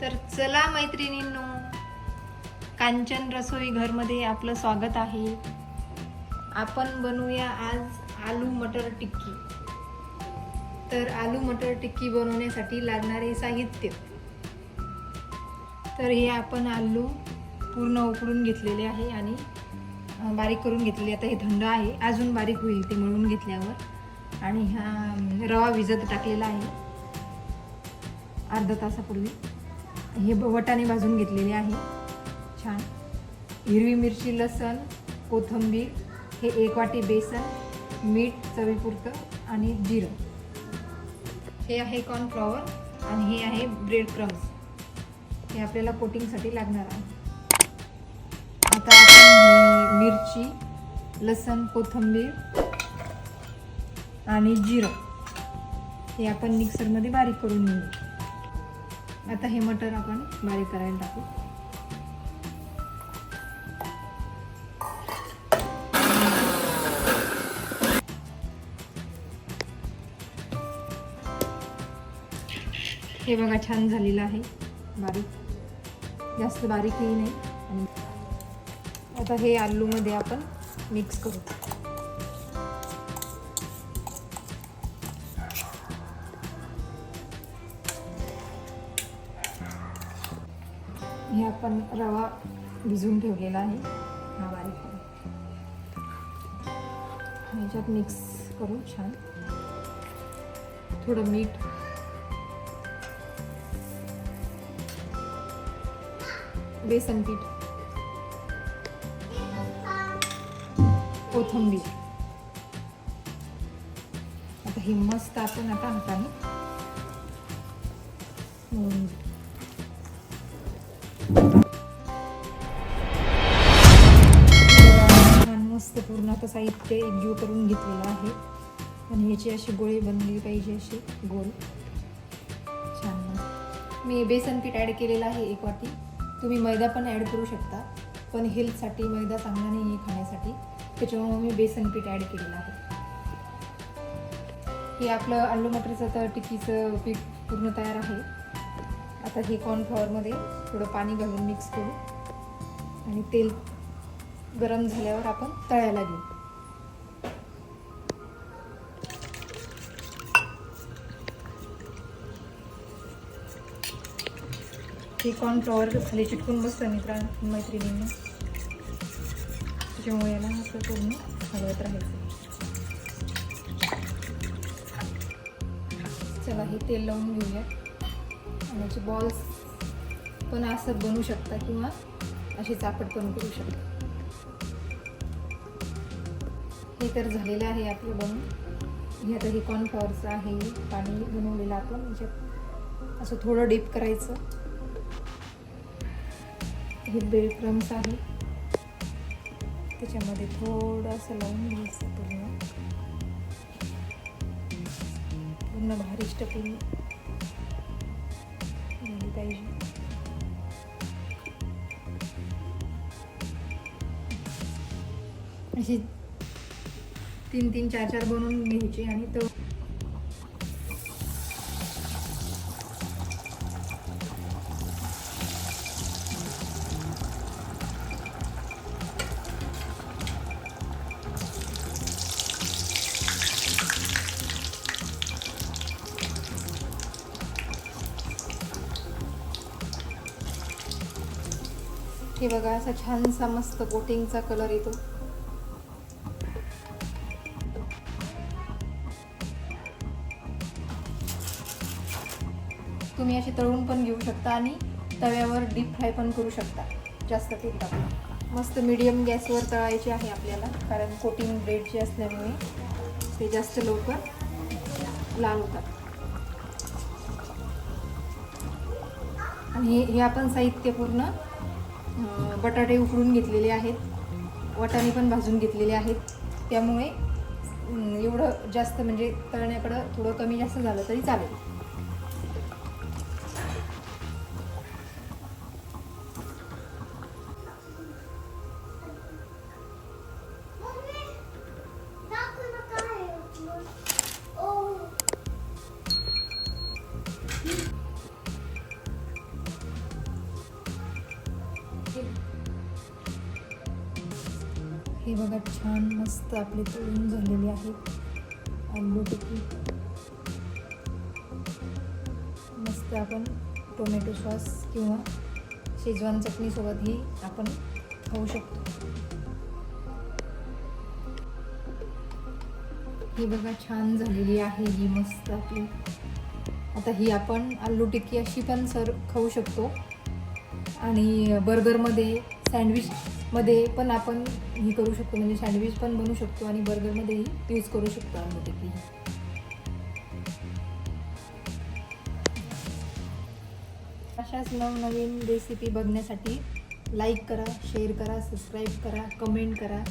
तर चला मैत्रिणींनो, कांचन रसोई घरमध्ये आपलं स्वागत आहे. आपण बनवूया आज आलू मटर टिक्की. तर आलू मटर टिक्की बनवण्यासाठी लागणारे साहित्य. तर हे आपण आलू पूर्ण उकडून घेतलेले आहे आणि बारीक करून घेतलेले. आता हे थंड आहे, अजून बारीक होईल ते मळून घेतल्यावर. आणि हा रवा भिजत टाकलेला आहे अर्धा तासापूर्वी. हे वाटाणे भाजून घेतलेले आहे छान. हिरवी मिरची, लसण, कोथिंबीर, हे 1 वाटी बेसन, मीठ चवीपुरतं आणि जिरं. हे आहे कॉर्नफ्लॉवर आणि हे आहे ब्रेड क्रम्स. हे आपल्याला कोटिंगसाठी लागणार आहे. आता आपण मिरची, लसण, कोथिंबीर आणि जिरं हे आपण मिक्सरमध्ये बारीक करून घेऊ. आता हे मटर आपण बारीक करायला टाकू. हे बघा छान झालेलं आहे बारीक, जास्त बारीकही नाही. आणि आता हे आलूमध्ये आपण मिक्स करू. हे आपण रवा भिजवून ठेवलेला आहे हा बारीक करून ह्याच्यात मिक्स करू छान. थोडं मीठ, बेसन पीठ, कोथिंबीर. आता हे मस्त आपण आता हाताने मळून घेऊ. मस्त पूर्ण आता साहित्य एकजीव करून घेतलेलं आहे आणि ह्याची अशी गोळी बनली पाहिजे, अशी गोल छान. मी बेसन पीठ ॲड केलेलं आहे 1 वाटी. तुम्ही मैदा पण ॲड करू शकता, पण हेल्थसाठी मैदा चांगला नाही आहे खाण्यासाठी, त्याच्यामुळे मी बेसन पीठ ॲड केलेलं आहे. हे आपलं आलू मटरचं तर टिक्कीचं पीठ पूर्ण तयार आहे. आता हे कॉर्नफ्लॉवरमध्ये थोडं पाणी घालून मिक्स करू आणि तेल गरम झाल्यावर आपण तळायला घेऊ. हे कॉर्नफ्लॉवर खाली चिटकून बसतं मैत्रिणींना, त्याच्यामुळे याला असं पूर्ण हलवत राहायचं. चला हे तेल लावून घेऊया. याचे बॉल्स पण असं बनवू शकता किंवा असे चापट पण करू शकता. हे तर झालेलं आहे आपलं बनवून. हे आता हे कॉर्नफ्लॉवरचं आहे पाणी बनवलेलं आपण, याच्यात असं थोडं डीप करायचं. हे ब्रेड क्रम्स आहे, त्याच्यामध्ये थोडं असं लावून घ्यायचं. पूर्ण भारी स्टफिंग झाली पाहिजे. अशी 3-3, 4-4 बनवून घ्यायची आणि तो हे बघा असा छानसा मस्त कोटिंगचा कलर येतो. तुम्ही अशी तळून पण घेऊ शकता आणि तव्यावर डीप फ्राय पण करू शकता. जास्त तेल टाकून मस्त मीडियम गॅसवर तळायचे आहे आपल्याला, कारण कोटिंग ब्रेडची असल्यामुळे ते जास्त लवकर लाल होतात. आणि हे आपण साहित्य पूर्ण बटाटे उकडून घेतलेले आहेत, वाटाणे पण भाजून घेतलेले आहेत. त्यामुळे एवढं जास्त म्हणजे तळण्याकडं थोडं कमी जास्त झालं तरी चालेल. हे बघा छान मस्त आपले तळून झालेले आहे आलू टिक्की. मस्त आपण टोमॅटो सॉस किंवा शेजवान चटणीसोबतही आपण खाऊ शकतो. ही बघा छान झालेली आहे ही मस्त आपली. आता ही आपण आलू टिक्की अशी पण खाऊ शकतो आणि बर्गरमध्ये सँडविचमध्ये पण आपण ही करू शकतो. म्हणजे सँडविच पण बनवू शकतो आणि बर्गरमध्येही यूज करू शकतो आलू टिक्की. अशाच नवनवीन रेसिपी बघण्यासाठी लाईक करा, शेअर करा, सबस्क्राईब करा, कमेंट करा.